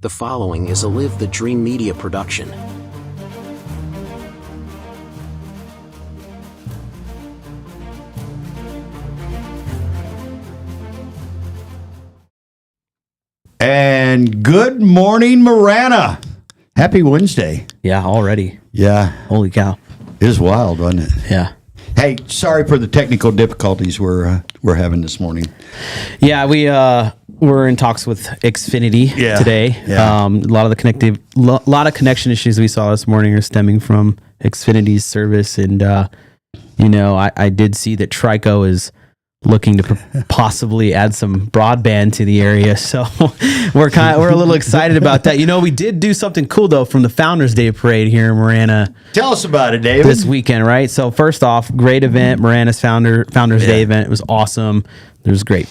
The following is a Live the Dream Media production. And good morning, Marana. Happy Wednesday. Yeah, already. Yeah. Holy cow. It was wild, wasn't it? Yeah. Hey, sorry for the technical difficulties we're having this morning. Yeah, we're in talks with Xfinity today. Yeah. A lot of the connection issues we saw this morning are stemming from Xfinity's service, and I did see that Trico is looking to possibly add some broadband to the area, so we're a little excited about that. We did do something cool though from the Founders Day parade here in Marana. Tell us about it, David. This weekend, right? So first off, great event, Marana's Founders Day event. It was awesome. There was great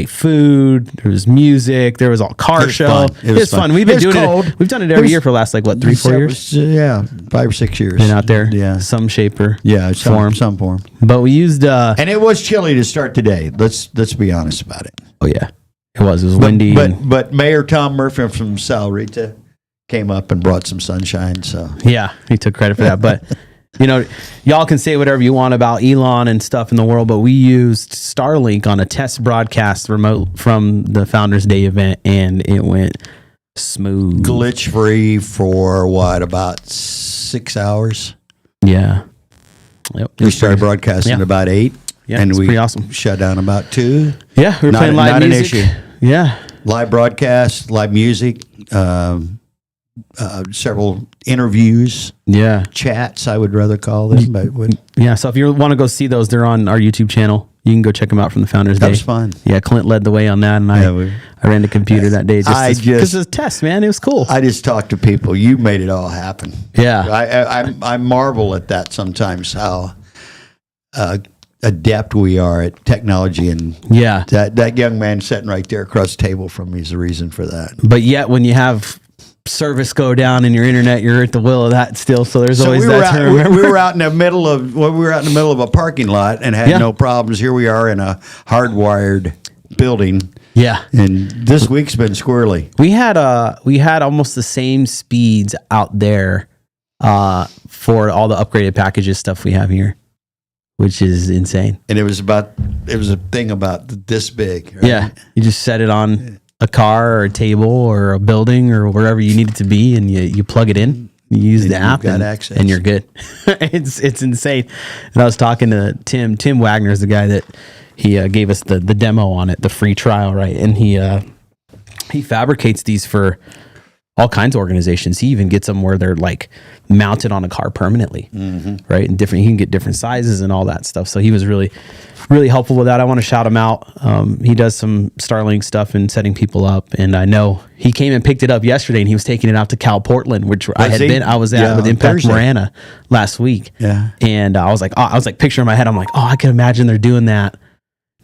food. There was music. There was all car show. It was fun. We've been doing it. We've done it every year for the last 3-4 years. 5 or 6 years. Been out there. Yeah, some shape or some form. But we used and it was chilly to start today. Let's be honest about it. Oh yeah, it was. It was windy. But Mayor Tom Murphy from Sal Rita came up and brought some sunshine. So yeah, he took credit for that. But y'all can say whatever you want about Elon and stuff in the world, but we used Starlink on a test broadcast remote from the Founders Day event, and it went smooth. Glitch free for about 6 hours? Yeah. Yep. We started broadcasting at about 8. Yeah, and we pretty awesome. Shut down about 2. Yeah, we were playing live music. Not an issue. Yeah. Live broadcast, live music, several interviews. Yeah. Chats, I would rather call them. But yeah, so if you want to go see those, they're on our YouTube channel. You can go check them out from the Founders Day. That was fun. Yeah, Clint led the way on that, and I ran the computer that day because it was a test, man. It was cool. I just talked to people. You made it all happen. Yeah. I marvel at that sometimes, how adept we are at technology, and that young man sitting right there across the table from me is the reason for that. But yet when you have service go down in your internet, you're at the will of that still. So there's always that term. We were out in the middle of a parking lot and had no problems. Here we are in a hardwired building. Yeah. And this week's been squirrely. We had almost the same speeds out there for all the upgraded packages stuff we have here, which is insane. And it was a thing about this big. Right? Yeah. You just set it on a car or a table or a building or wherever you need it to be, and you plug it in, you use the app, and you're good. It's insane. And I was talking to Tim Wagner is the guy that he gave us the demo on it, the free trial, right? And he fabricates these for all kinds of organizations. He even gets them where they're like mounted on a car permanently, right? And he can get different sizes and all that stuff. So he was really, really helpful with that. I want to shout him out. He does some Starlink stuff and setting people up. And I know he came and picked it up yesterday, and he was taking it out to Cal Portland, which I was at with Impact Thursday. Marana last week. Yeah. And I was like picturing in my head, I'm like, I can imagine they're doing that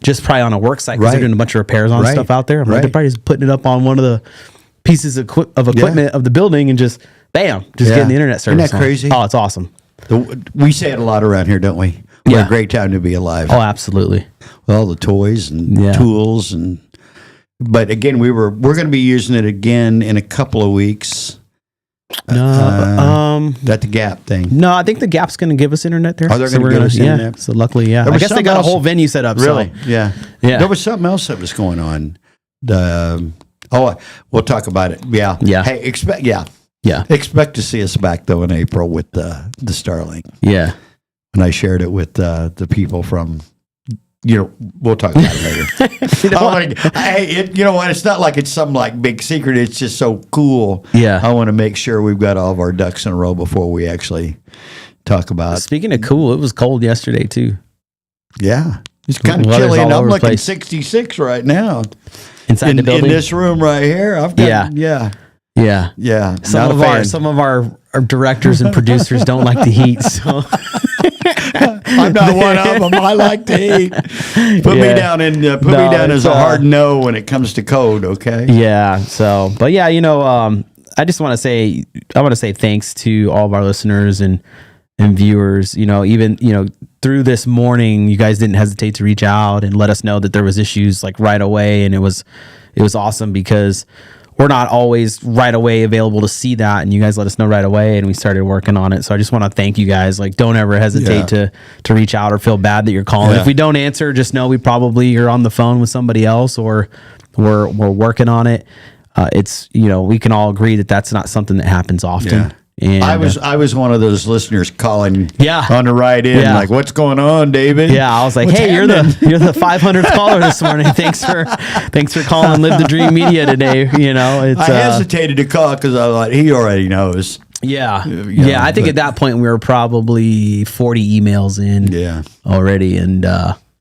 just probably on a work site because they're doing a bunch of repairs on stuff out there. I'm like, they're probably just putting it up on one of the pieces of equipment of the building and just bam, getting the internet service. Isn't that crazy? Oh, it's awesome. We say it a lot around here, don't we? What a great time to be alive. Oh, absolutely. With all the toys and tools, but again, we're going to be using it again in a couple of weeks. That the Gap thing. No, I think the Gap's going to give us internet there. Oh, they're going to give us internet. So luckily, I guess they got a whole venue set up. Really? So. Yeah. There was something else that was going on. We'll talk about it. Yeah. Hey, expect to see us back though in April with the Starlink. Yeah. And I shared it with the people from. We'll talk about it later. Hey, you know what? It's not like it's some big secret. It's just so cool. Yeah. I want to make sure we've got all of our ducks in a row before we actually talk about. Speaking of cool, it was cold yesterday too. Yeah. It's kind of chilly, and I'm looking 66 right now. Inside the building? In this room right here. I've got, yeah. Some of our directors and producers don't like the heat, so I'm not one of them. I like the heat. Put me down as a hard no when it comes to code, okay? Yeah. So, but yeah, I just want to say thanks to all of our listeners and viewers. Even through this morning, you guys didn't hesitate to reach out and let us know that there was issues right away, and it was awesome because we're not always right away available to see that, and you guys let us know right away, and we started working on it. So I just want to thank you guys. Like, don't ever hesitate to reach out or feel bad that you're calling. If we don't answer, just know we probably are on the phone with somebody else, or we're working on it. It's, we can all agree that that's not something that happens often. Yeah. And I was one of those listeners calling Yeah. on the ride in, Yeah. like, what's going on, David? yeah, I was like, What's hey, happening? you're the 500th caller this morning. Thanks for calling Live the Dream Media today. It's I hesitated to call because I thought he already knows. Yeah. I think at that point we were probably 40 emails in already, and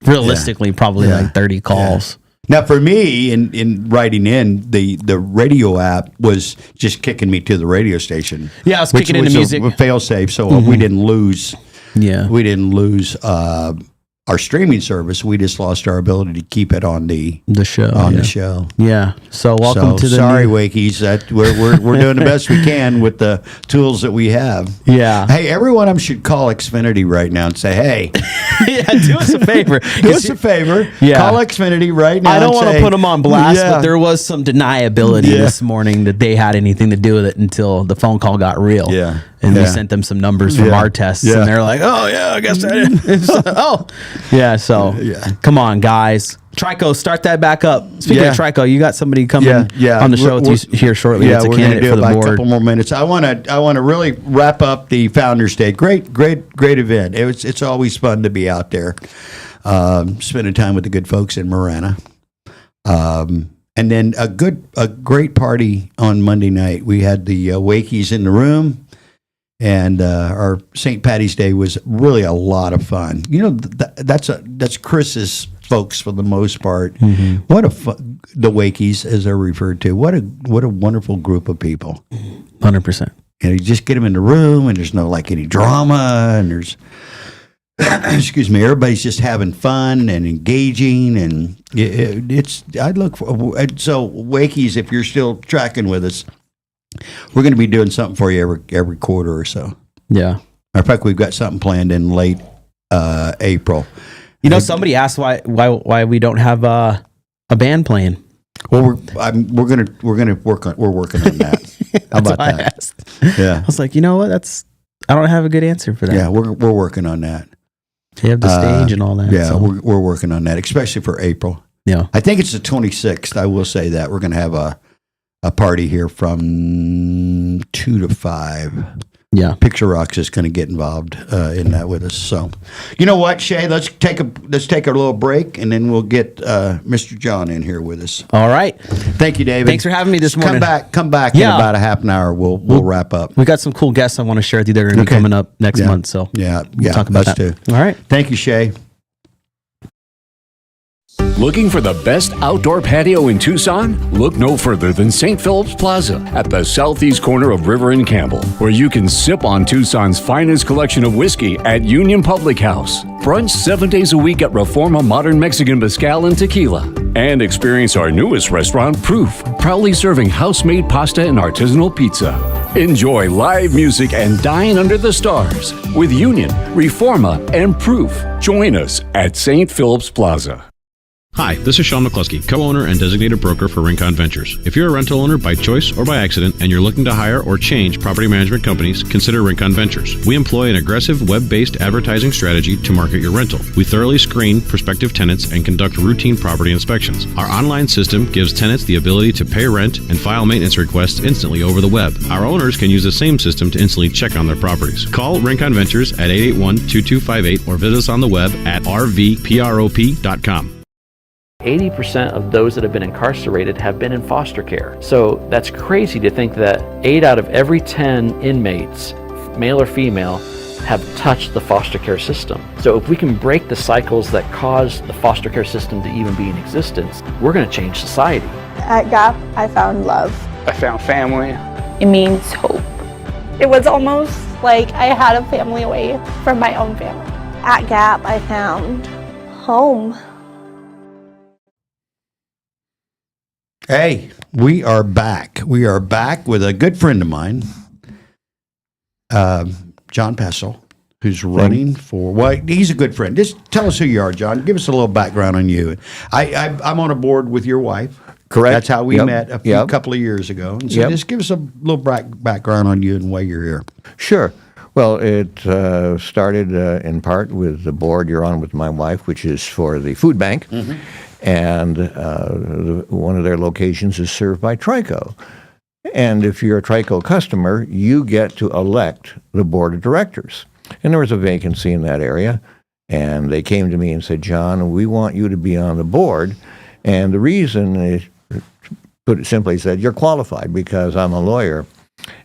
realistically probably like 30 calls. Now, for me, in writing in, the radio app was just kicking me to the radio station. Yeah, I was kicking into music. A fail safe, so we didn't lose. Yeah, we didn't lose our streaming service. We just lost our ability to keep it on the show. The show. Yeah. So welcome to the sorry, Wakies. That we're doing the best we can with the tools that we have. Yeah. Hey, every one of them should call Xfinity right now and say, "Hey, do us a favor. do us a favor. Yeah. Call Xfinity right now." I don't want to put them on blast, but there was some deniability this morning that they had anything to do with it until the phone call got real. Yeah. And we sent them some numbers from our tests, and they're like, "Oh yeah, I guess I did." So come on, guys. Trico, start that back up. Speaking of Trico, you got somebody coming on the show with you here shortly. Yeah, it's a we're going to candidate do for the about board. a couple more minutes. I want to really wrap up the Founders Day. Great event. It's always fun to be out there, spending time with the good folks in Marana. And then a great party on Monday night. We had the Wakies in the room. And our St. Patty's Day was really a lot of fun. That's Chris's folks for the most part. Mm-hmm. The Wakies, as they're referred to. What a wonderful group of people. 100%. And you just get them in the room, and there's no any drama, and there's excuse me, everybody's just having fun and engaging, and I look for so Wakies. If you're still tracking with us, we're going to be doing something for you every quarter or so. Yeah. In fact, we've got something planned in late April. Somebody asked why we don't have a band playing. Well, we're working on that. How about that? I asked. Yeah. I was like, what? I don't have a good answer for that. Yeah, we're working on that. They have the stage and all that. Yeah, so. we're working on that, especially for April. Yeah. I think it's the 26th. I will say that we're going to have a party here from 2 to 5. Yeah. Picture Rocks is going to get involved in that with us. So, you know what, Shay? Let's take a little break, and then we'll get Mr. John in here with us. All right. Thank you, David. Thanks for having me this morning. Come back in about a half an hour. We'll wrap up. We got some cool guests I want to share with you. They're going to be coming up next month. So we'll talk about that too. All right. Thank you, Shay. Looking for the best outdoor patio in Tucson? Look no further than St. Philip's Plaza at the southeast corner of River and Campbell, where you can sip on Tucson's finest collection of whiskey at Union Public House, brunch 7 days a week at Reforma Modern Mexican Mezcal and Tequila, and experience our newest restaurant, Proof, proudly serving house-made pasta and artisanal pizza. Enjoy live music and dine under the stars with Union, Reforma, and Proof. Join us at St. Philip's Plaza. Hi, this is Sean McCluskey, co-owner and designated broker for Rincon Ventures. If you're a rental owner by choice or by accident and you're looking to hire or change property management companies, consider Rincon Ventures. We employ an aggressive web-based advertising strategy to market your rental. We thoroughly screen prospective tenants and conduct routine property inspections. Our online system gives tenants the ability to pay rent and file maintenance requests instantly over the web. Our owners can use the same system to instantly check on their properties. Call Rincon Ventures at 881-2258 or visit us on the web at rvprop.com. 80% of those that have been incarcerated have been in foster care. So that's crazy to think that 8 out of every 10 inmates, male or female, have touched the foster care system. So if we can break the cycles that cause the foster care system to even be in existence, we're going to change society. At GAP, I found love. I found family. It means hope. It was almost like I had a family away from my own family. At GAP, I found home. Hey, we are back. We are back with a good friend of mine, John Pestle, who's running for, well, he's a good friend. Just tell us who you are, John. Give us a little background on you. I'm on a board with your wife, Correct. That's how we Yep. met a Yep. couple of years ago. And so Yep. just give us a little background on you and why you're here. Sure. Well, it started in part with the board you're on with my wife, which is for the food bank. And one of their locations is served by Trico. And if you're a Trico customer, you get to elect the board of directors. And there was a vacancy in that area. And they came to me and said, John, we want you to be on the board. And the reason is, put it simply, said, you're qualified because I'm a lawyer.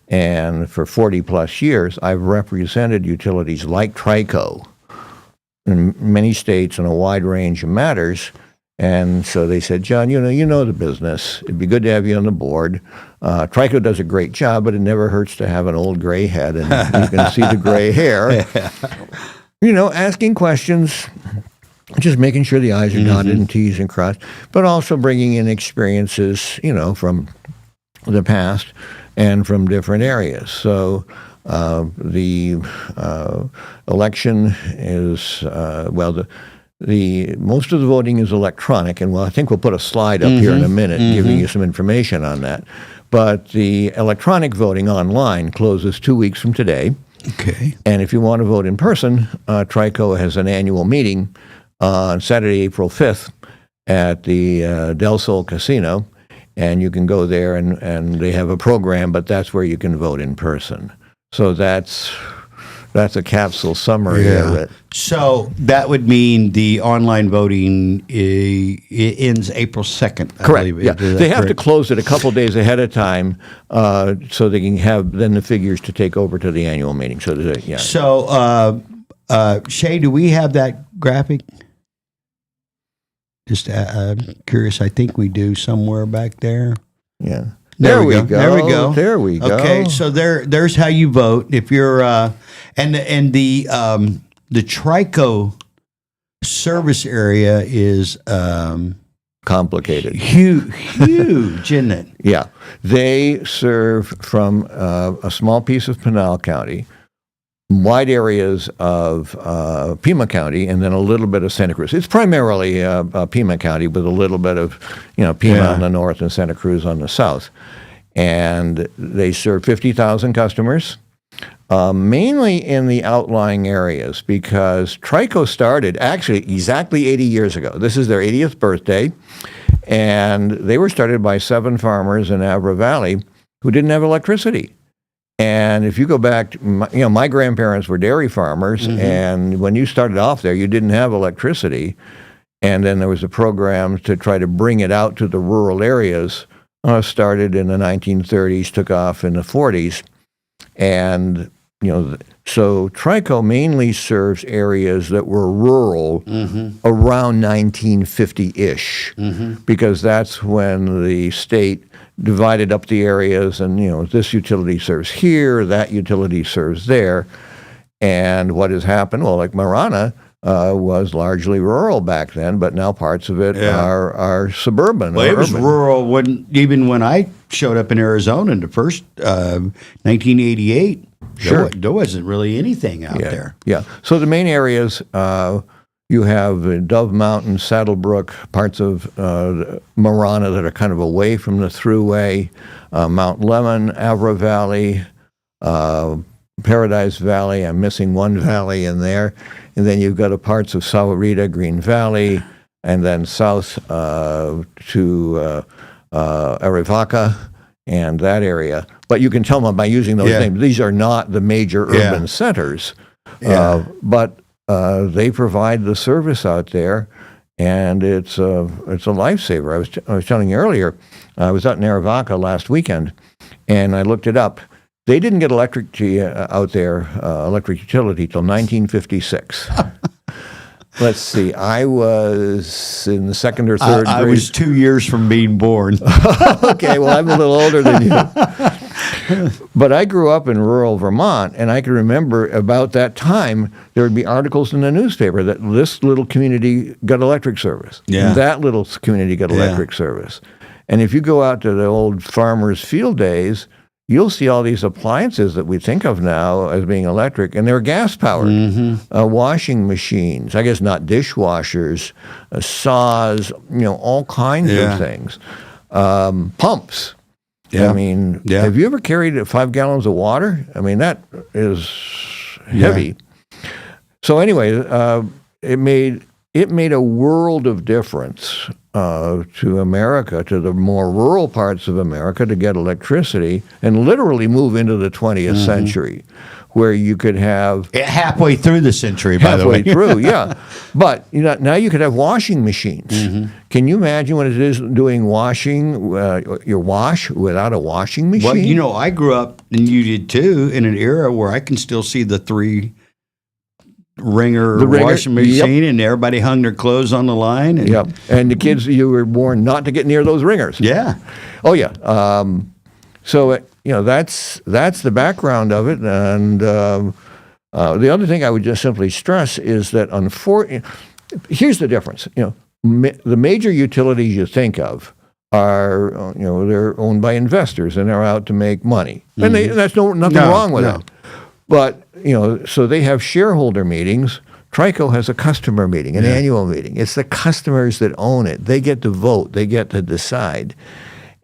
And for 40 plus years, I've represented utilities like Trico in many states in a wide range of matters. And so they said, John, you know the business. It'd be good to have you on the board. Trico does a great job, but it never hurts to have an old gray head, and you can see the gray hair. Asking questions, just making sure the I's are dotted and T's and crossed, but also bringing in experiences, from the past and from different areas. So the election is, the most of the voting is electronic, and I think we'll put a slide up here in a minute giving you some information on that. But the electronic voting online closes 2 weeks from today. Okay. And if you want to vote in person, Trico has an annual meeting on Saturday, April 5th at the Del Sol Casino, and you can go there and they have a program, but that's where you can vote in person. So that's a capsule summary of it. So that would mean the online voting it ends April 2nd. I Correct. believe. Yeah. Is that They have to correct? close it a couple days ahead of time so they can have then the figures to take over to the annual meeting. So, So, Shay, do we have that graphic? Just curious. I think we do somewhere back there. yeah. There we go. There we go. There we go. Okay, so there's how you vote. If you're and the Trico service area is Complicated. huge, isn't it? Yeah. They serve from a small piece of Pinal County, wide areas of Pima County, and then a little bit of Santa Cruz. It's primarily Pima County with a little bit of Pima on the north and Santa Cruz on the south. And they serve 50,000 customers, mainly in the outlying areas, because Trico started actually exactly 80 years ago. This is their 80th birthday, and they were started by 7 farmers in Avra Valley who didn't have electricity. And if you go back, my grandparents were dairy farmers, and when you started off there, you didn't have electricity. And then there was a program to try to bring it out to the rural areas. Started in the 1930s, took off in the 40s. And, so Trico mainly serves areas that were rural around 1950-ish, because that's when the state divided up the areas and, this utility serves here, that utility serves there. And what has happened, well, like Marana was largely rural back then, but now parts of it are suburban. Well, or it was urban. rural even when I showed up in Arizona in the first 1988. Sure. There wasn't really anything out there. Yeah. So the main areas, you have Dove Mountain, Saddlebrook, parts of Marana that are kind of away from the thruway, Mount Lemon, Avra Valley, Paradise Valley. I'm missing one valley in there. And then you've got parts of Sahuarita, Green Valley, and then south to Arivaca and that area. But you can tell them by using those names. These are not the major urban centers, but they provide the service out there, and it's a lifesaver. I was telling you earlier, I was out in Arivaca last weekend, and I looked it up. They didn't get electric out there, electric utility, till 1956. Let's see. I was in the second or third grade. I was 2 years from being born. Okay, well, I'm a little older than you. But I grew up in rural Vermont, and I can remember about that time, there would be articles in the newspaper that this little community got electric service. Yeah. That little community got electric service. And if you go out to the old farmers' field days, you'll see all these appliances that we think of now as being electric, and they're gas-powered. Washing machines, I guess not dishwashers, saws, all kinds of things. Pumps. Yeah. I mean, have you ever carried 5 gallons of water? I mean, that is heavy. So anyway, it made a world of difference to America, to the more rural parts of America, to get electricity and literally move into the 20th century, where you could have halfway through the century, by the way. Halfway through, yeah. But now you could have washing machines. Can you imagine what it is doing washing, your wash without a washing machine? Well, I grew up, and you did too, in an era where I can still see the 3-ringer washing machine, and everybody hung their clothes on the line. And, and the kids, you were warned not to get near those ringers. Yeah. Oh, yeah. So, that's the background of it. And the other thing I would just simply stress is that, here's the difference. The major utilities you think of are, they're owned by investors, and they're out to make money. And that's nothing wrong with it. But, so they have shareholder meetings. Trico has a customer meeting, an annual meeting. It's the customers that own it. They get to vote. They get to decide.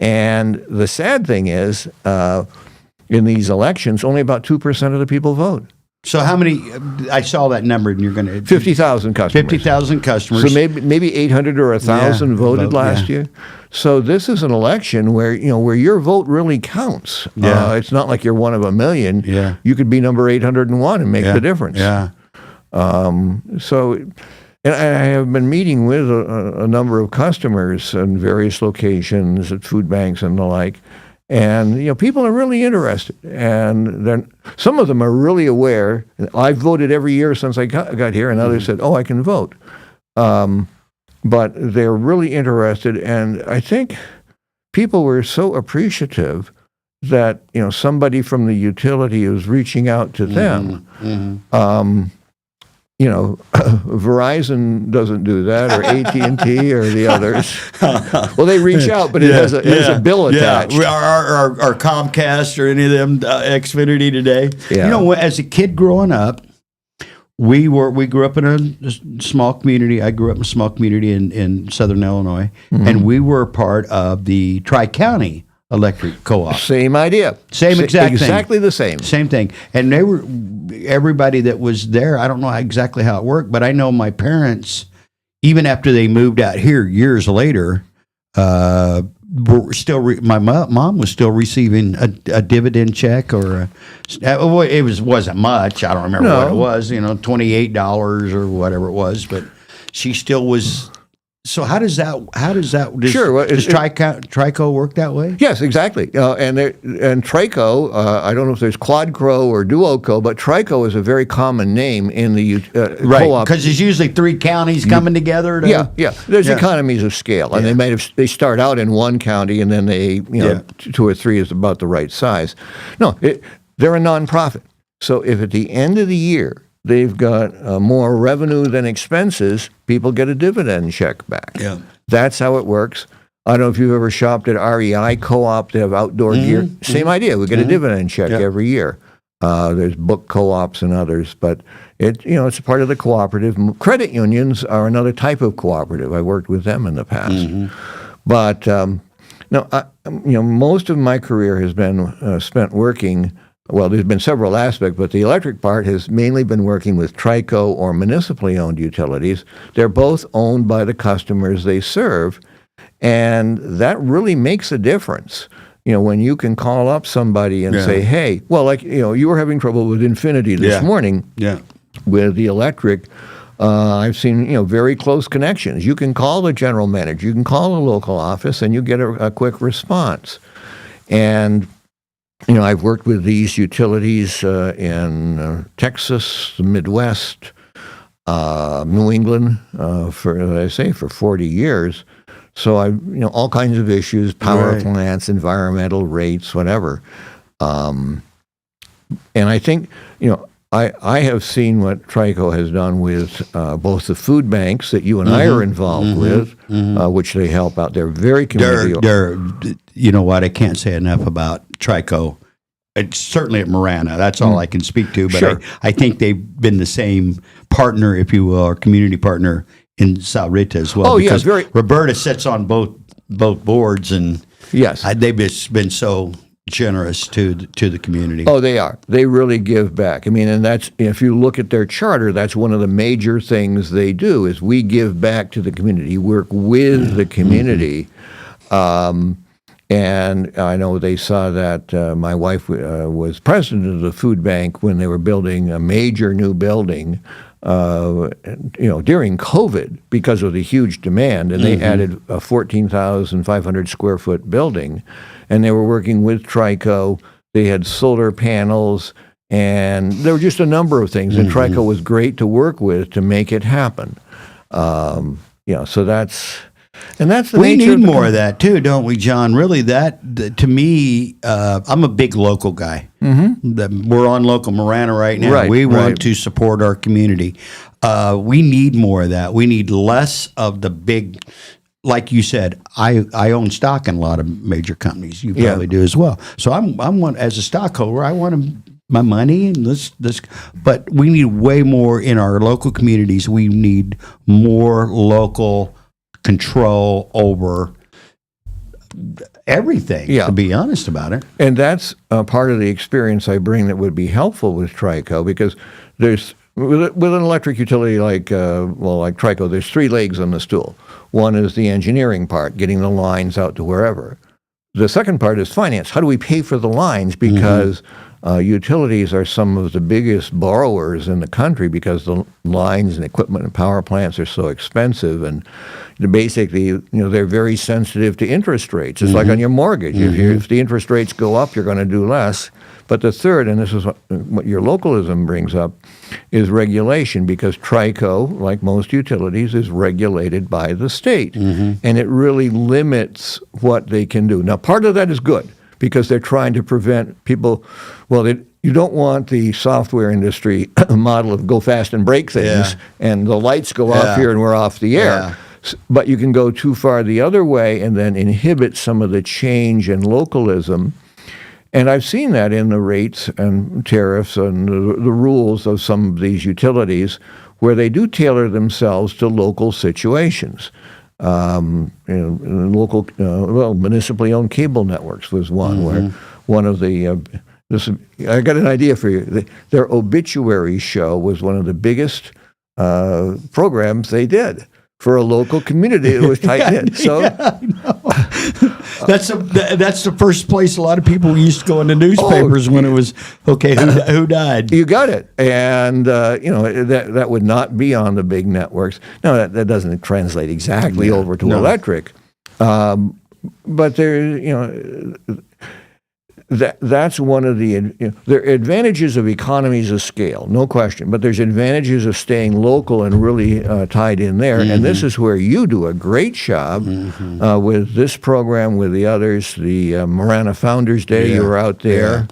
And the sad thing is, in these elections, only about 2% of the people vote. So how many? I saw that number, and you're going to 50,000 customers. 50,000 customers. So maybe 800 or 1,000 voted last year. So this is an election where your vote really counts. It's not like you're one of a million. Yeah. You could be number 801 and make the difference. Yeah. And I have been meeting with a number of customers in various locations at food banks and the like. And, people are really interested. And some of them are really aware. I've voted every year since I got here, and others said, I can vote. But they're really interested. And I think people were so appreciative that, somebody from the utility is reaching out to them. Verizon doesn't do that, or AT&T or the others. Well, they reach out, but it has a bill attached. Our Comcast or any of them, Xfinity today. Yeah. As a kid growing up, we grew up in a small community. I grew up in a small community in Southern Illinois, and we were part of the Tri-County Electric Co-op. Same idea. Exactly the same. Same thing. And everybody that was there, I don't know exactly how it worked, but I know my parents, even after they moved out here years later, were still my mom was still receiving a dividend check, or it wasn't much. I don't remember what it was, $28 or whatever it was, but she still was. So how does that does Trico work that way? Yes, exactly. And Trico, I don't know if there's Quadco or Duoco, but Trico is a very common name in the co-op. Because there's usually 3 counties coming together. There's economies of scale, and they start out in one county, and then they 2 or 3 is about the right size. No, they're a nonprofit. So if at the end of the year they've got more revenue than expenses, people get a dividend check back. Yeah. That's how it works. I don't know if you've ever shopped at REI Co-op. They have outdoor gear. Same idea. We get a dividend check every year. There's book co-ops and others, but it's a part of the cooperative. Credit unions are another type of cooperative. I worked with them in the past. But most of my career has been spent working. Well, there's been several aspects, but the electric part has mainly been working with Trico or municipally owned utilities. They're both owned by the customers they serve, and that really makes a difference. When you can call up somebody and say, hey, you were having trouble with Infinity this morning with the electric. I've seen, very close connections. You can call the general manager, you can call the local office, and you get a quick response. And I've worked with these utilities in Texas, the Midwest, New England, for 40 years. So all kinds of issues, power plants, environmental rates, whatever. And I think, I have seen what Trico has done with both the food banks that you and I are involved with, which they help out. They're very community. You know what? I can't say enough about Trico. It's certainly at Marana. That's all I can speak to. But I think they've been the same partner, if you will, or community partner in Sal Rita as well. Oh, because yeah, Roberta sits on both both boards, and Yes. they've just been so generous to the community. Oh, they are. They really give back. I mean, and that's, if you look at their charter, that's one of the major things they do is we give back to the community, work with the community. And I know they saw that my wife was president of the food bank when they were building a major new building, during COVID because of the huge demand, and they added a 14,500 square foot building, and they were working with Trico. They had solar panels, and there were just a number of things, and Trico was great to work with to make it happen. So that's. And that's the we nature need of more of that too, don't we, John? Really, to me, I'm a big local guy. We're on local Marana right now. Right, we want right. to support our community. We need more of that. We need less of the big. Like you said, I own stock in a lot of major companies. You probably do as well. So I'm one as a stockholder. I want my money and this. But we need way more in our local communities. We need more local control over everything, to be honest about it. And that's part of the experience I bring that would be helpful with Trico, because there's, with an electric utility like Trico, there's three legs on the stool. One is the engineering part, getting the lines out to wherever. The second part is finance. How do we pay for the lines? Because utilities are some of the biggest borrowers in the country because the lines and equipment and power plants are so expensive, and basically, they're very sensitive to interest rates. It's like on your mortgage. If the interest rates go up, you're going to do less. But the third, and this is what your localism brings up, is regulation, because Trico, like most utilities, is regulated by the state, and it really limits what they can do. Now, part of that is good, because they're trying to prevent people. Well, you don't want the software industry model of go fast and break things, and the lights go off here and we're off the air. But you can go too far the other way and then inhibit some of the change and localism. And I've seen that in the rates and tariffs and the rules of some of these utilities, where they do tailor themselves to local situations. Local, municipally owned cable networks was one where one of the. I got an idea for you. Their obituary show was one of the biggest programs they did for a local community. It was tight knit. So that's the first place a lot of people used to go in the newspapers when it was who died. You got it, and that would not be on the big networks. No, that doesn't translate exactly over to electric, but there, that's one of the there are advantages of economies of scale, no question. But there's advantages of staying local and really tied in there. And this is where you do a great job with this program, with the others. The Marana Founders Day, you were out there.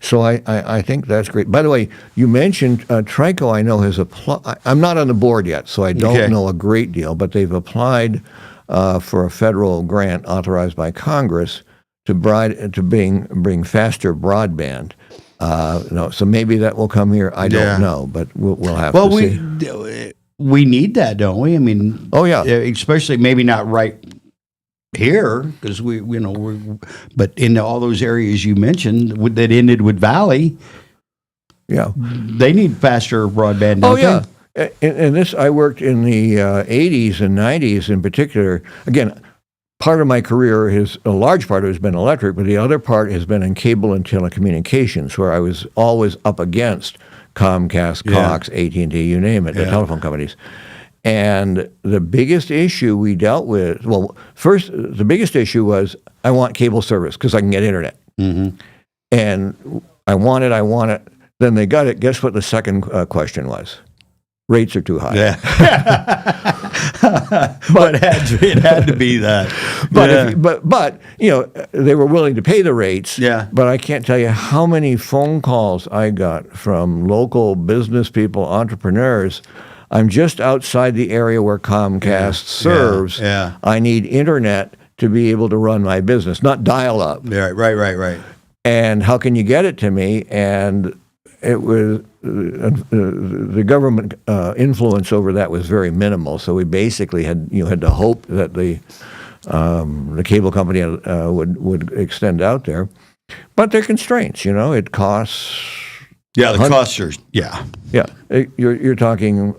So I think that's great. By the way, you mentioned Trico. I know has applied. I'm not on the board yet, so I don't know a great deal. But they've applied for a federal grant authorized by Congress to bring faster broadband. So maybe that will come here. I don't know, but we'll have to see. We need that, don't we? I mean, especially maybe not right here, because but in all those areas you mentioned that ended with Valley, they need faster broadband. Don't they? And this, I worked in the 80s and 90s in particular. Again, part of my career a large part of it has been electric, but the other part has been in cable and telecommunications, where I was always up against Comcast, Cox, AT&T, you name it, the telephone companies. And the biggest issue we dealt with, first, the biggest issue was I want cable service because I can get internet. And I want it. Then they got it. Guess what the second question was? Rates are too high. But it had to be that. But they were willing to pay the rates. But I can't tell you how many phone calls I got from local business people, entrepreneurs. I'm just outside the area where Comcast serves. I need internet to be able to run my business, not dial up. Right. And how can you get it to me? And it was the government influence over that was very minimal. So we basically had to hope that the cable company would extend out there. But there are constraints. It costs. Yeah, the costs are. Yeah. Yeah, you're talking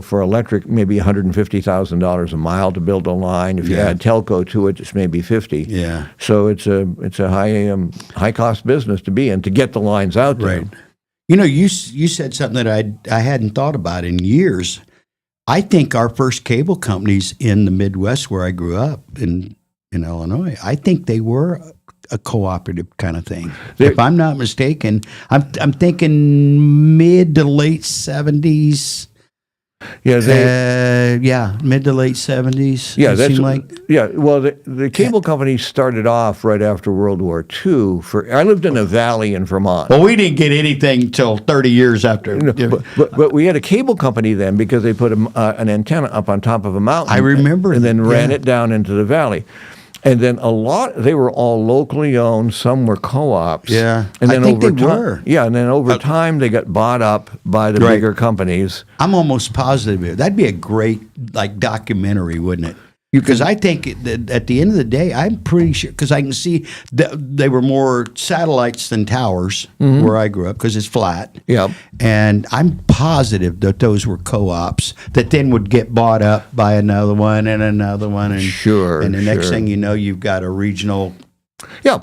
for electric maybe $150,000 a mile to build a line. If you add telco to it, it's maybe $50,000. Yeah. So it's a high cost business to be in to get the lines out there. Right. You said something that I hadn't thought about in years. I think our first cable companies in the Midwest, where I grew up in Illinois, I think they were a cooperative kind of thing. If I'm not mistaken, I'm thinking mid to late 70s. Yeah, mid to late 70s. Yeah, that seemed like. Yeah, well, the cable company started off right after World War II. I lived in a valley in Vermont. Well, we didn't get anything till 30 years after. But we had a cable company then because they put an antenna up on top of a mountain. I remember, and then ran it down into the valley. And then they were all locally owned. Some were co-ops. Yeah, and then I think they were. Yeah, and then over time they got bought up by the bigger companies. I'm almost positive that'd be a great documentary, wouldn't it? Because I think that at the end of the day, I'm pretty sure, because I can see they were more satellites than towers where I grew up, because it's flat. Yeah. And I'm positive that those were co-ops that then would get bought up by another one and another one. And, sure. And the next thing you know, you've got a regional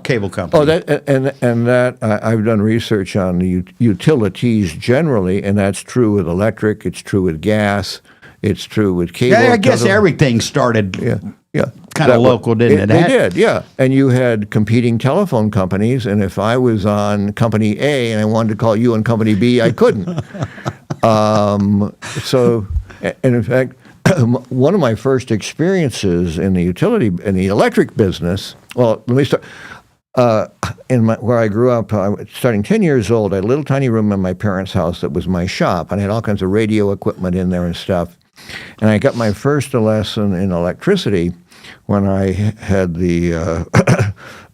cable company. Oh, that I've done research on the utilities generally, and that's true with electric. It's true with gas. It's true with cable. Yeah, I guess everything started kind of local, didn't it? They did, yeah. And you had competing telephone companies, and if I was on Company A and I wanted to call you on Company B, I couldn't. So, and in fact, one of my first experiences in the electric business, well, let me start. Where I grew up, starting 10 years old, I had a little tiny room in my parents' house that was my shop, and I had all kinds of radio equipment in there and stuff. And I got my first lesson in electricity when I had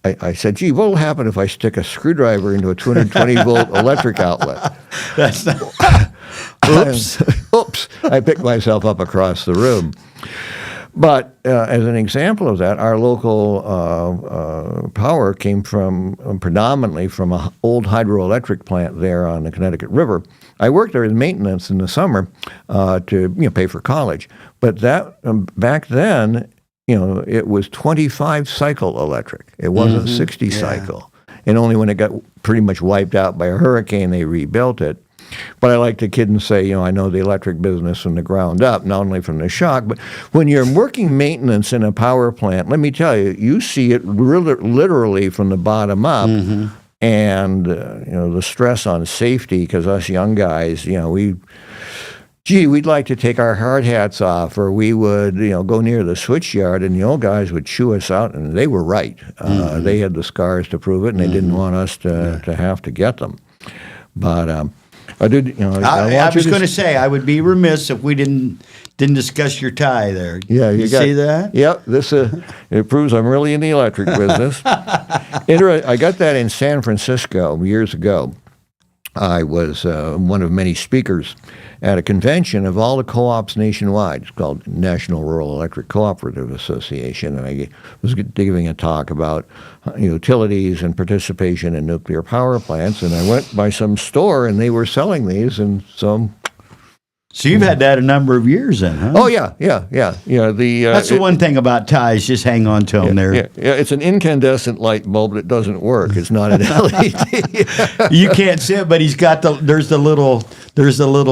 I said, gee, what will happen if I stick a screwdriver into a 220-volt electric outlet? That's not... Oops. I picked myself up across the room. But as an example of that, our local power came predominantly from an old hydroelectric plant there on the Connecticut River. I worked there as maintenance in the summer to pay for college. But that back then, it was 25 cycle electric. It wasn't 60 cycle. And only when it got pretty much wiped out by a hurricane, they rebuilt it. But I like to kid and say, I know the electric business from the ground up, not only from the shock, but when you're working maintenance in a power plant, let me tell you, you see it literally from the bottom up. And, the stress on safety, because us young guys, we'd like to take our hard hats off, or we would, go near the switch yard, and the old guys would chew us out, and they were right. They had the scars to prove it, and they didn't want us to have to get them. But I did, I was going to say, I would be remiss if we didn't discuss your tie there. Yeah, you see that? Yep, this it proves I'm really in the electric business. I got that in San Francisco years ago. I was one of many speakers at a convention of all the co-ops nationwide. It's called National Rural Electric Cooperative Association, and I was giving a talk about utilities and participation in nuclear power plants, and I went by some store, and they were selling these, and so you've had that a number of years then, huh? Oh, yeah. That's the one thing about ties, just hang on to them there. Yeah, it's an incandescent light bulb, but it doesn't work. It's not an LED. You can't see it, but he's got there's the little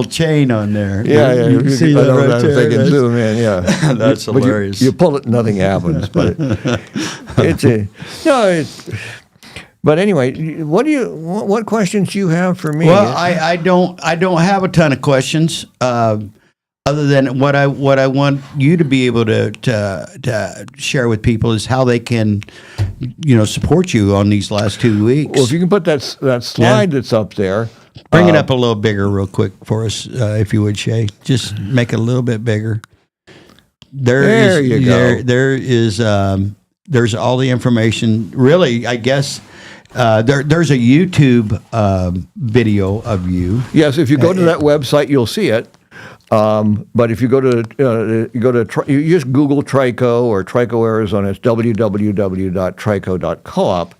chain on there. Yeah. You see that right there? They can zoom in, yeah. That's hilarious. You pull it, nothing happens, but But anyway, what questions do you have for me? Well, I don't have a ton of questions other than what I want you to be able to share with people is how they can support you on these last 2 weeks. Well, if you can put that slide that's up there. Bring it up a little bigger real quick for us, if you would, Shay. Just make it a little bit bigger. There you go. There's all the information. Really, I guess There's a YouTube video of you. Yes, if you go to that website, you'll see it. But if you go to you just Google Trico or Trico Arizona, it's www.trico.coop,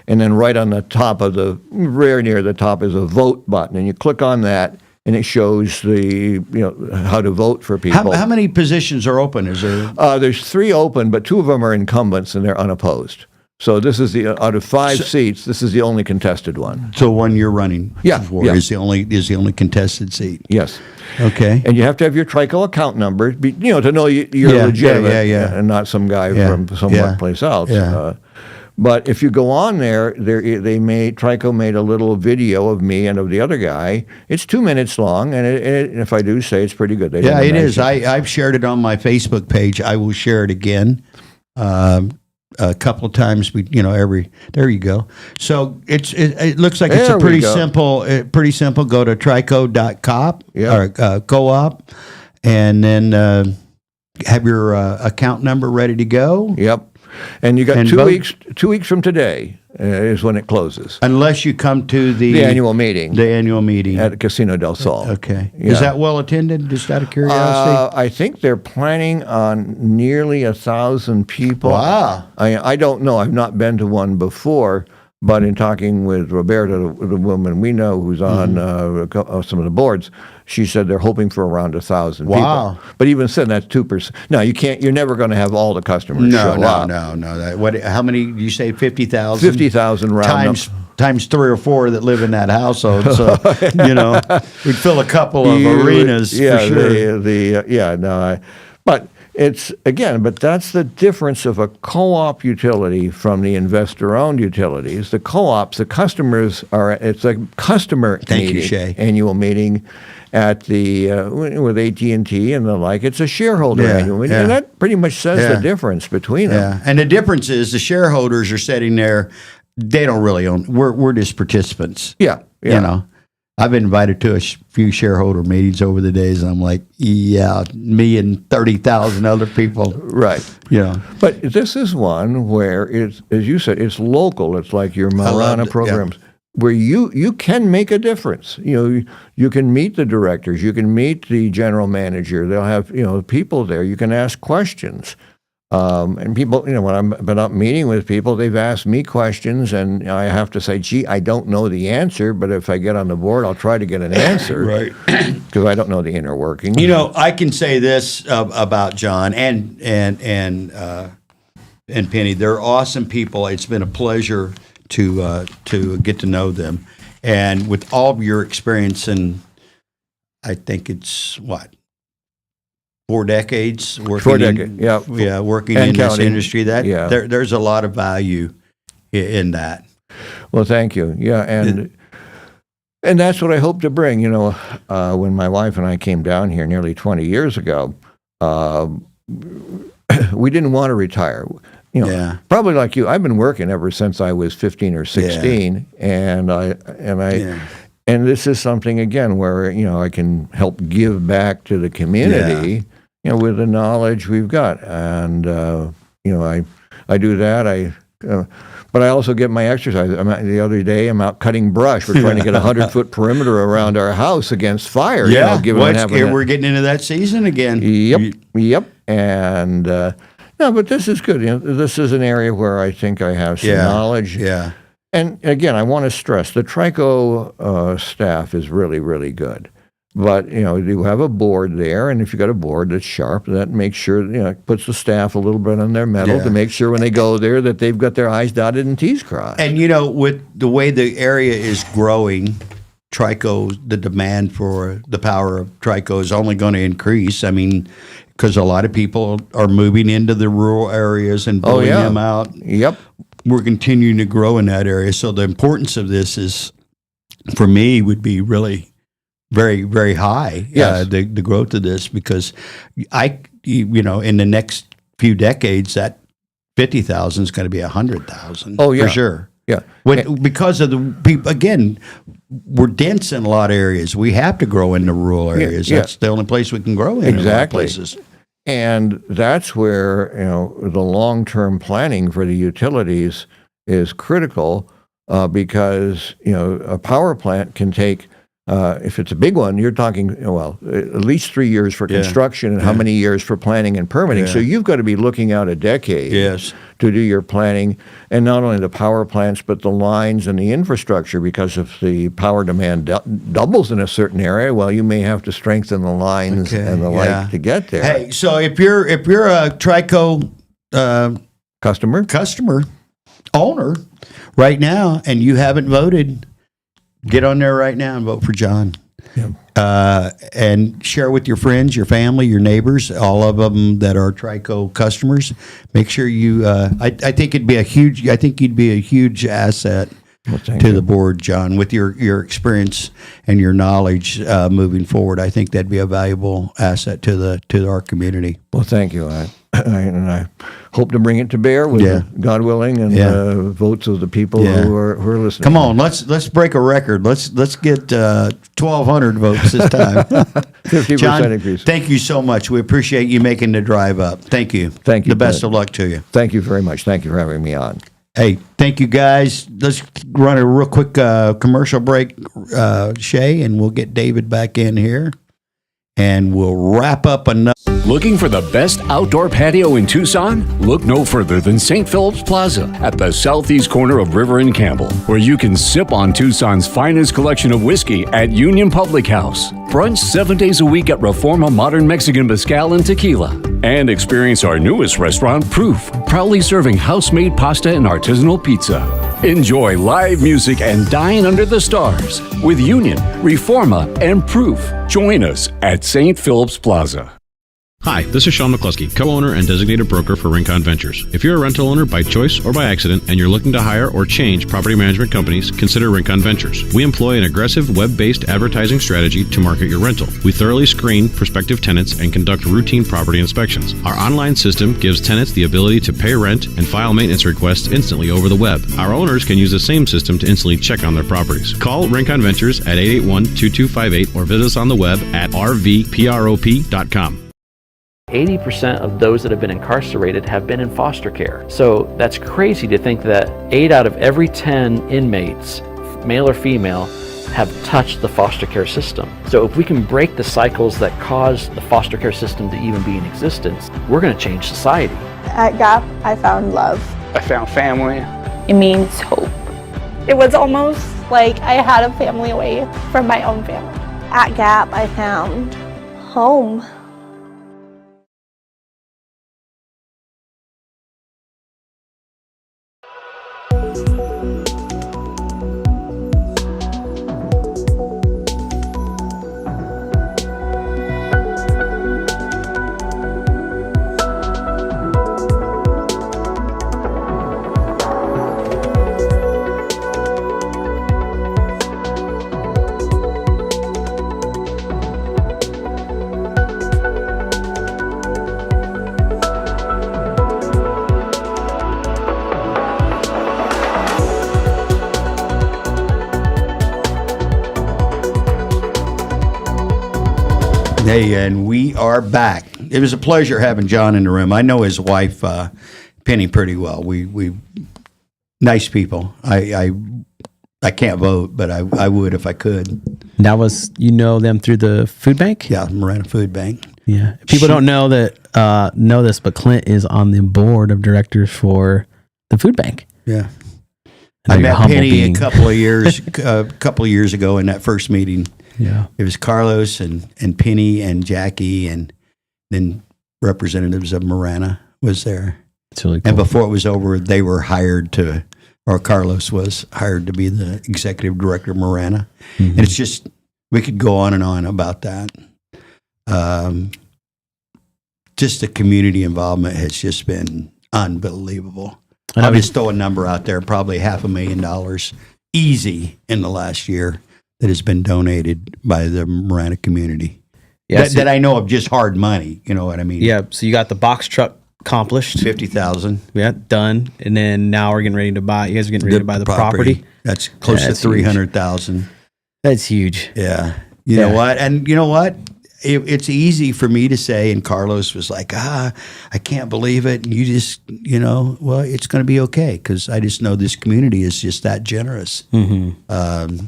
and then right on the top of very near the top is a vote button, and you click on that, and it shows how to vote for people. How many positions are open? Is there? There's 3 open, but 2 of them are incumbents, and they're unopposed. So this is out of 5 seats, this is the only contested one. So one you're running for yeah. is the only contested seat. Yes. Okay. And you have to have your Trico account number, to know you're legitimate and not some guy from someplace else. Yeah. But if you go on there, Trico made a little video of me and of the other guy. It's 2 minutes long, and if I do say, it's pretty good. It is. I've shared it on my Facebook page. I will share it again. A couple of times, there you go. So it looks like it's a pretty simple. Go to trico.coop or co-op, and then have your account number ready to go. Yep. And you got 2 weeks. 2 weeks from today is when it closes, unless you come to the annual meeting. The annual meeting at Casino del Sol. Okay. Yeah. Is that well attended? Just out of curiosity. I think they're planning on nearly 1,000 people. Wow. I don't know. I've not been to one before, but in talking with Roberta, the woman we know who's on some of the boards, she said they're hoping for around 1,000 people. But even said that's 2%. No, you can't. You're never going to have all the customers show up. No. How many? You say 50,000? 50,000 round times 3 or 4 that live in that household. So we'd fill a couple of arenas for sure. But that's the difference of a co-op utility from the investor-owned utilities. The co-ops, the customers it's a customer annual meeting at the with AT&T and the like. It's a shareholder annual meeting, and that pretty much says the difference between them. And the difference is the shareholders are sitting there; they don't really own. We're just participants. I've been invited to a few shareholder meetings over the days, and I'm like, me and 30,000 other people. Right. But this is one where it's, as you said, it's local. It's like your Marana programs, where you can make a difference. You can meet the directors. You can meet the general manager. They'll have, people there. You can ask questions. And people, when I've been up meeting with people, they've asked me questions, and I have to say, gee, I don't know the answer, but if I get on the board, I'll try to get an answer. Right. Because I don't know the inner workings. I can say this about John and Penny. They're awesome people. It's been a pleasure to get to know them. And with all of your experience, and I think it's 4 decades working. Working in this industry. There's a lot of value in that. Well, thank you. And that's what I hope to bring. When my wife and I came down here nearly 20 years ago, we didn't want to retire. Probably like you. I've been working ever since I was 15 or 16, and this is something again where I can help give back to the community. With the knowledge we've got, and I do that. But I also get my exercise. The other day, I'm out cutting brush. We're trying to get a 100-foot perimeter around our house against fire. We're getting into that season again. Yep. And but this is good. This is an area where I think I have some knowledge. Yeah. And again, I want to stress the Trico staff is really, really good. But, you have a board there, and if you got a board that's sharp, that makes sure, it puts the staff a little bit on their mettle to make sure when they go there that they've got their I's dotted and T's crossed. And, with the way the area is growing, Trico, the demand for the power of Trico is only going to increase. I mean, because a lot of people are moving into the rural areas and building them out. Yep. We're continuing to grow in that area. So the importance of this is, for me, would be really very, very high, the growth of this, because in the next few decades, that 50,000 is going to be 100,000 for sure. Yeah. Because of the people, again, we're dense in a lot of areas. We have to grow in the rural areas. That's the only place we can grow in. Exactly. A lot of places. And that's where, the long-term planning for the utilities is critical. because a power plant can take. If it's a big one, you're talking, at least 3 years for construction and how many years for planning and permitting. So you've got to be looking out a decade to do your planning, and not only the power plants, but the lines and the infrastructure, because if the power demand doubles in a certain area, well, you may have to strengthen the lines and the like to get there. Hey, so if you're a Trico customer, owner right now, and you haven't voted, get on there right now and vote for John. And share with your friends, your family, your neighbors, all of them that are Trico customers. Make sure you. I think you'd be a huge asset to the board, John, with your experience and your knowledge moving forward. I think that'd be a valuable asset to our community. Well, thank you. I hope to bring it to bear with God willing and votes of the people who are listening. Come on, let's break a record. Let's get 1,200 votes this time. 50% John, increase. thank you so much. We appreciate you making the drive up. Thank you. Thank you. The best of luck to you. Thank you very much. Thank you for having me on. Hey, thank you guys. Let's run a real quick commercial break, Shay, and we'll get David back in here. And we'll wrap up another. Looking for the best outdoor patio in Tucson? Look no further than St. Philip's Plaza at the southeast corner of River and Campbell, where you can sip on Tucson's finest collection of whiskey at Union Public House, brunch 7 days a week at Reforma Modern Mexican Mezcal and Tequila, and experience our newest restaurant, Proof, proudly serving house-made pasta and artisanal pizza. Enjoy live music and dine under the stars with Union, Reforma, and Proof. Join us at St. Philip's Plaza. Hi, this is Sean McCluskey, co-owner and designated broker for Rincon Ventures. If you're a rental owner by choice or by accident and you're looking to hire or change property management companies, consider Rincon Ventures. We employ an aggressive web-based advertising strategy to market your rental. We thoroughly screen prospective tenants and conduct routine property inspections. Our online system gives tenants the ability to pay rent and file maintenance requests instantly over the web. Our owners can use the same system to instantly check on their properties. Call Rincon Ventures at 881-2258 or visit us on the web at rvprop.com. 80% of those that have been incarcerated have been in foster care. So that's crazy to think that 8 out of every 10 inmates, male or female, have touched the foster care system. So if we can break the cycles that cause the foster care system to even be in existence, we're going to change society. At GAP, I found love. I found family. It means hope. It was almost like I had a family away from my own family. At GAP, I found home. Hey, and we are back. It was a pleasure having John in the room. I know his wife, Penny, pretty well. We nice people. I can't vote, but I would if I could. That was, them through the food bank? Yeah, Marana Food Bank. Yeah. People don't know this, but Clint is on the board of directors for the food bank. Yeah. I met Penny a couple of years ago in that first meeting. Yeah. It was Carlos and Penny and Jackie, and then representatives of Marana was there. It's really cool. And before it was over, they were Carlos was hired to be the executive director of Marana. Mm-hmm. And it's just, we could go on and on about that. Just the community involvement has just been unbelievable. And I'll just throw a number out there, probably $500,000 easy in the last year that has been donated by the Marana community. Yeah, that I know of, just hard money. You know what I mean? Yeah. So you got the box truck accomplished. 50,000. Yeah, done. And then now we're getting ready to buy. You guys are getting ready to buy the property. That's close to 300,000. That's huge. Yeah. You know what? And you know what? it's easy for me to say, and Carlos was like, I can't believe it. And you just, well, it's going to be okay because I just know this community is just that generous. Mm-hmm.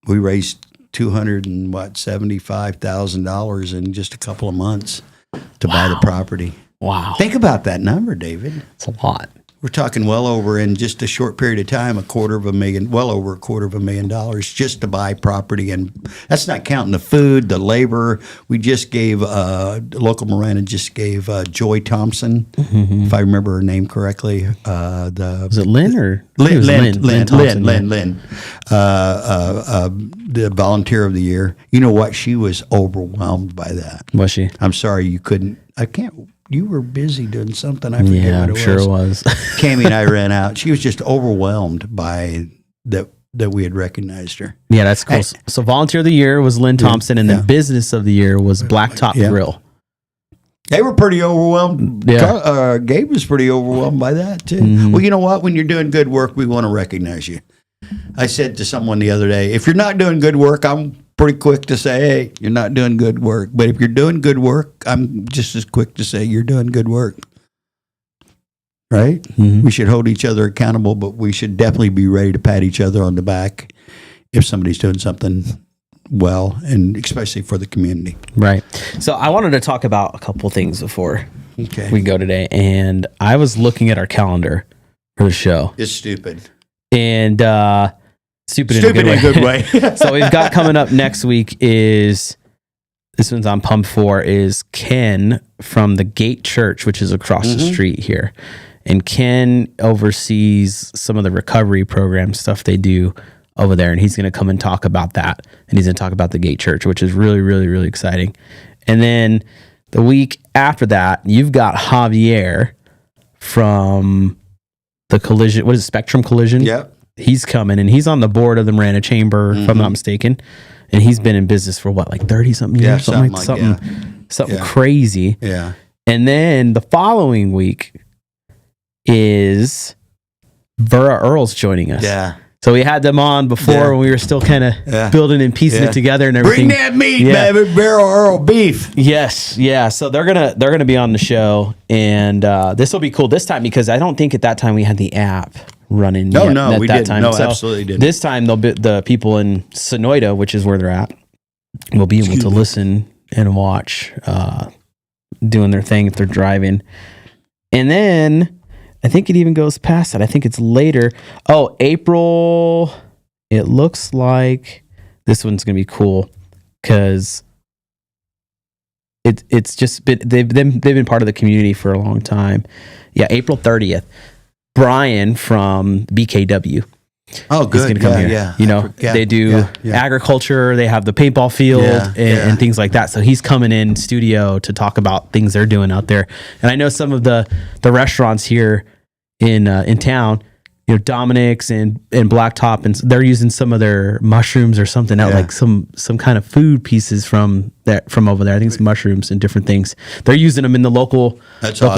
We raised $275,000 in just a couple of months to buy the property. Wow. Think about that number, David. It's a lot. We're talking well over, in just a short period of time, well over $250,000 just to buy property. And that's not counting the food, the labor. We just gave, local Marana just gave Joy Thompson, if I remember her name correctly. Was it Lynn or? Lynn Thompson, Lynn. The volunteer of the year. You know what? She was overwhelmed by that. Was she? I'm sorry you couldn't. You were busy doing something. I forget what it was. Sure it was. Cammie and I ran out. She was just overwhelmed by that we had recognized her. Yeah, that's cool. So volunteer of the year was Lynn Thompson, and then business of the year was Blacktop Grill. They were pretty overwhelmed. Yeah. Gabe was pretty overwhelmed by that too. Mm-hmm. Well, you know what? When you're doing good work, we want to recognize you. I said to someone the other day, if you're not doing good work, I'm pretty quick to say, hey, you're not doing good work. But if you're doing good work, I'm just as quick to say you're doing good work. Right? Mm-hmm. We should hold each other accountable, but we should definitely be ready to pat each other on the back if somebody's doing something well, and especially for the community. Right. So I wanted to talk about a couple things before we go today. And I was looking at our calendar for the show. It's stupid. And stupid in a good way. So we've got coming up next week is, this one's on Pump 4, is Ken from the Gate Church, which is across the street here. And Ken oversees some of the recovery program stuff they do over there. And he's going to come and talk about that. And he's going to talk about the Gate Church, which is really, really, really exciting. And then the week after that, you've got Javier from the Collision. What is it, Spectrum Collision? Yep. He's coming, and he's on the board of the Marana Chamber, if I'm not mistaken. And he's been in business for what, like 30-something years? Something crazy. Yeah. And then the following week is Vera Earls joining us. Yeah. So we had them on before when we were still kind of building and piecing it together and everything. Bring that meat, baby, Barrel Earl beef. Yes, yeah. So they're gonna be on the show, and this will be cool this time because I don't think at that time we had the app running. No, we didn't. No, absolutely didn't. This time they'll be the people in Sonoita, which is where they're at, will be able to listen and watch doing their thing if they're driving, and then. I think it even goes past that. I think it's later. Oh, April. It looks like this one's going to be cool because it's just been, they've been part of the community for a long time. Yeah, April 30th. Brian from BKW. Oh, good. He's going to come here. You know, they do agriculture. They have the paintball field and things like that. So he's coming in studio to talk about things they're doing out there. And I know some of the restaurants here in town, you know, Dominic's and Blacktop, and they're using some of their mushrooms or something out, like some kind of food pieces from over there. I think it's mushrooms and different things. They're using them in the local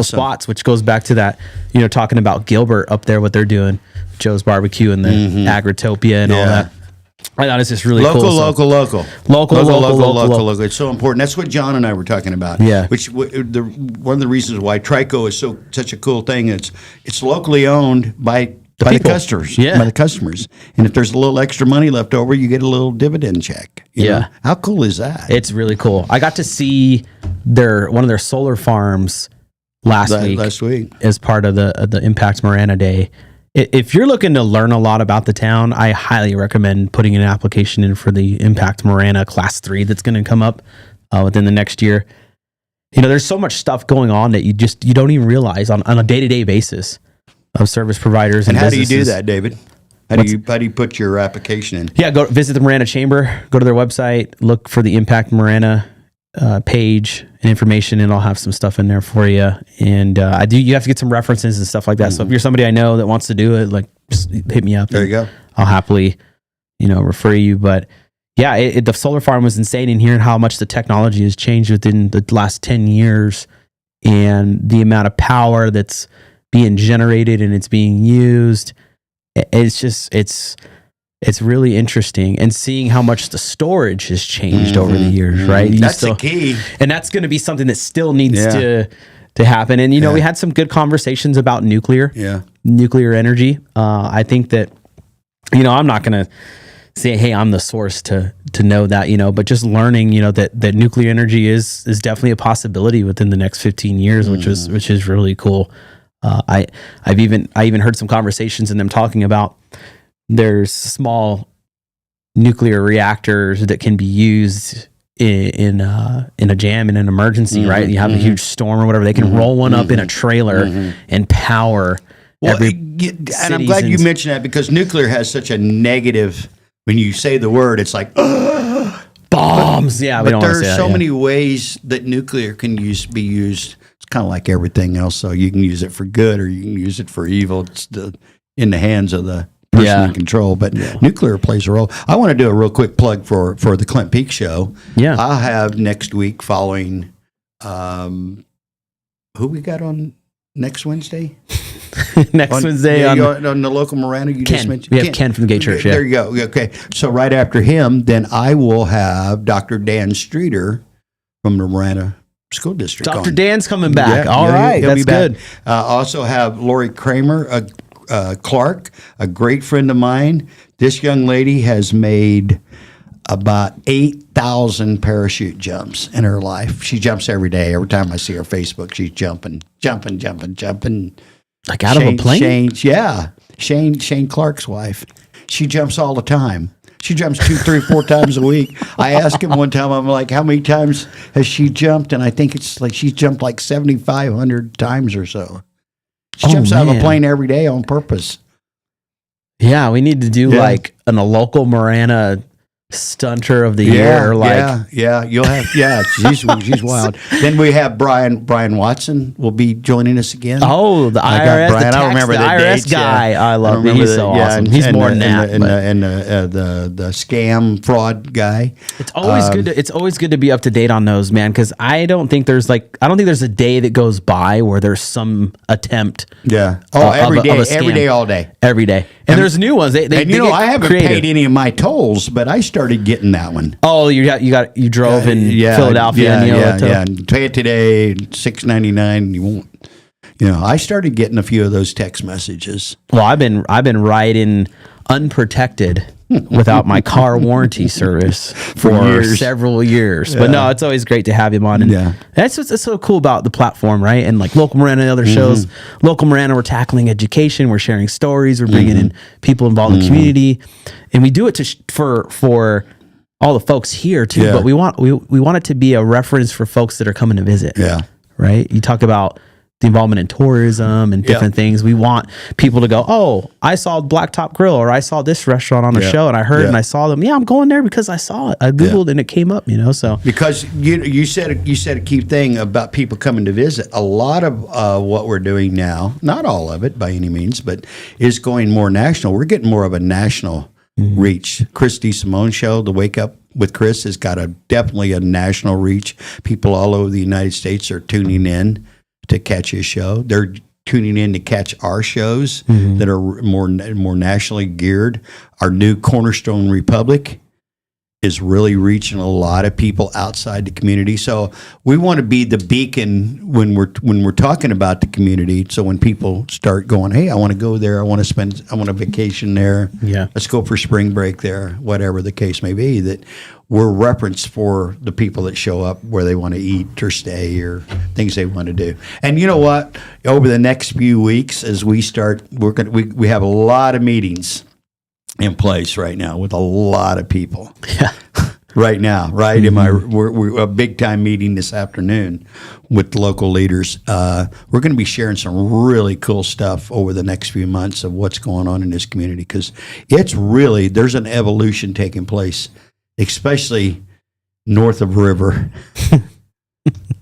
spots, which goes back to that, you know, talking about Gilbert up there, what they're doing, Joe's Barbecue and the Agritopia and all that. I thought it's just really cool. Local. It's so important. That's what John and I were talking about. Yeah. One of the reasons why Trico is such a cool thing. It's locally owned by the customers. Yeah. By the customers. And if there's a little extra money left over, you get a little dividend check. You know? How cool is that? It's really cool. I got to see one of their solar farms last week as part of the Impact Marana Day. If you're looking to learn a lot about the town, I highly recommend putting an application in for the Impact Marana Class 3 that's going to come up within the next year. You know, there's so much stuff going on that you don't even realize on a day-to-day basis of service providers and how businesses. do you do that, David? How do you put your application in? Yeah, go visit the Marana Chamber, go to their website, look for the Impact Marana page and information, and I'll have some stuff in there for you. And you have to get some references and stuff like that. So if you're somebody I know that wants to do it, like, just hit me up. There you go. I'll happily, refer you. But yeah, the solar farm was insane in hearing how much the technology has changed within the last 10 years and the amount of power that's being generated and it's being used. It's it's really interesting, and seeing how much the storage has changed over the years, right? That's the key. And that's going to be something that still needs to happen. And, we had some good conversations about nuclear energy. I think that, I'm not going to say, hey, I'm the source to know that, but just learning, that nuclear energy is definitely a possibility within the next 15 years, which is really cool. I even heard some conversations in them talking about there's small nuclear reactors that can be used in a jam, in an emergency, right? You have a huge storm or whatever. They can roll one up in a trailer and power and I'm glad you mentioned that, because nuclear has such a negative, when you say the word, it's like, bombs. But there are so many ways that nuclear can be used. It's kind of like everything else. So you can use it for good or you can use it for evil. It's in the hands of the person in control. But nuclear plays a role. I want to do a real quick plug for the Clint Peak Show. Yeah. I'll have next week following, who we got on next Wednesday? Wednesday on the local Marana, you Ken. just mentioned. We have Ken from the Gay Church. There you go. Okay. So right after him, then I will have Dr. Dan Streeter from the Marana School District. Dr. Dan's coming back. All right. That's good. Also have Lori Kramer, Clark, a great friend of mine. This young lady has made about 8,000 parachute jumps in her life. She jumps every day. Every time I see her Facebook, she's jumping. Like out of a plane? Shane Clark's wife. She jumps all the time. She jumps 2, 3, 4 times a week. I asked him one time, I'm like, how many times has she jumped? And I think it's like she's jumped like 7,500 times or so. She jumps out of a plane every day on purpose. Yeah, we need to do like a local Marana stunter of the year. You'll have she's wild. Then we have Brian Watson will be joining us again. Oh, the IRS, I don't remember the IRS dates, guy. I love him. He's so awesome. He's more than that. And the scam fraud guy. It's always good. It's always good to be up to date on those, man. Because I don't think there's a day that goes by where there's some attempt. Yeah. Oh, every day, all day, every day. And there's new ones. They I haven't paid any of my tolls, but I started getting that one. Oh, you drove in Philadelphia. And pay it today, $6.99. You won't. I started getting a few of those text messages. Well, I've been riding unprotected without my car warranty service for several years. But no, it's always great to have him on. And that's what's so cool about the platform, right? And like Local Marana and other shows. Local Marana, we're tackling education, we're sharing stories, we're bringing in people involved in the community, and we do it for all the folks here too. But we want it to be a reference for folks that are coming to visit. Yeah, right. You talk about the involvement in tourism and different things. We want people to go, oh, I saw Blacktop Grill, or I saw this restaurant on a show, and I heard and I saw them. Yeah, I'm going there because I saw it. I Googled and it came up, So because you said a key thing about people coming to visit. A lot of what we're doing now, not all of it by any means, but is going more national. We're getting more of a national reach. Chris DeSimone show, the Wake Up with Chris, has got definitely a national reach. People all over the United States are tuning in to catch his show. They're tuning in to catch our shows that are more nationally geared. Our new Cornerstone Republic is really reaching a lot of people outside the community. So we want to be the beacon when we're talking about the community. So when people start going, hey, I want to go there, I want to vacation there. Yeah, let's go for spring break there, whatever the case may be, that we're referenced for the people that show up where they want to eat or stay or things they want to do. And you know what? Over the next few weeks, as we start, we have a lot of meetings in place right now with a lot of people. Yeah. Right now, right? We're a big time meeting this afternoon with local leaders. We're going to be sharing some really cool stuff over the next few months of what's going on in this community, because there's an evolution taking place, especially north of River.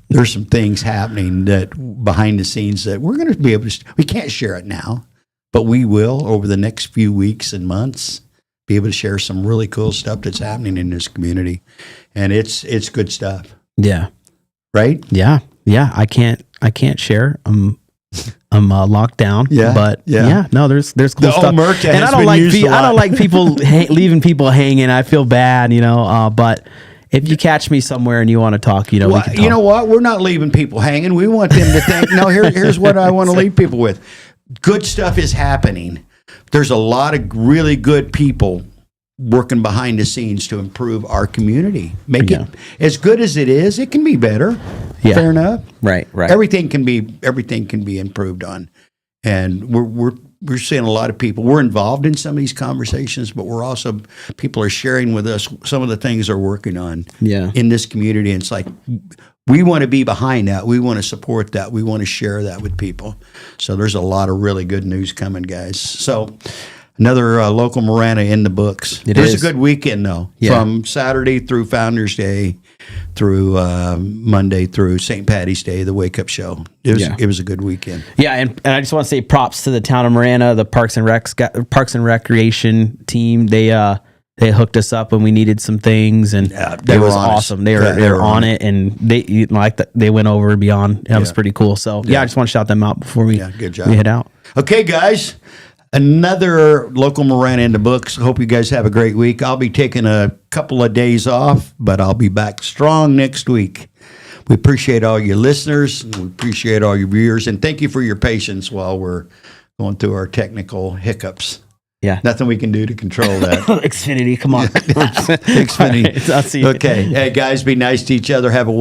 There's some things happening that behind the scenes that we're going to be able to. We can't share it now, but we will over the next few weeks and months be able to share some really cool stuff that's happening in this community, and it's good stuff. Yeah. Right. Yeah. Yeah. I can't share. locked down. Yeah, but yeah. no, there's cool The stuff. Omerta And has I don't been like used a I don't lot. like people leaving people hanging. I feel bad, but if you catch me somewhere and you want to talk, we Well, can talk. you know what? We're not leaving people hanging. We want them to think. No, here's what I want to leave people with. Good stuff is happening. There's a lot of really good people working behind the scenes to improve our community. Make it as good as it is. It can be better. Yeah. Fair enough. Right. Everything can be improved on, and we're seeing a lot of people. We're involved in some of these conversations, but we're also people are sharing with us some of the things they're working on. In this community, and it's like we want to be behind that. We want to support that. We want to share that with people. So there's a lot of really good news coming, guys. So. Another local Marana in the books. It was a good weekend, though, from Saturday through Founders Day, through Monday through St. Patty's Day, the Wake Up Show. It was a good weekend. Yeah, and I just want to say props to the town of Marana, the Parks and Recreation team. They hooked us up when we needed some things, and it was awesome. They were on it, and they went over and beyond. It was pretty cool. So I just want to shout them out before we good job. we head out. Okay, guys. Another local Marana in the books. Hope you guys have a great week. I'll be taking a couple of days off, but I'll be back strong next week. We appreciate all your listeners. We appreciate all your viewers. And thank you for your patience while we're going through our technical hiccups. Yeah. Nothing we can do to control that. Xfinity, come on. Xfinity. Right, I'll see you. Okay. Hey, guys, be nice to each other. Have a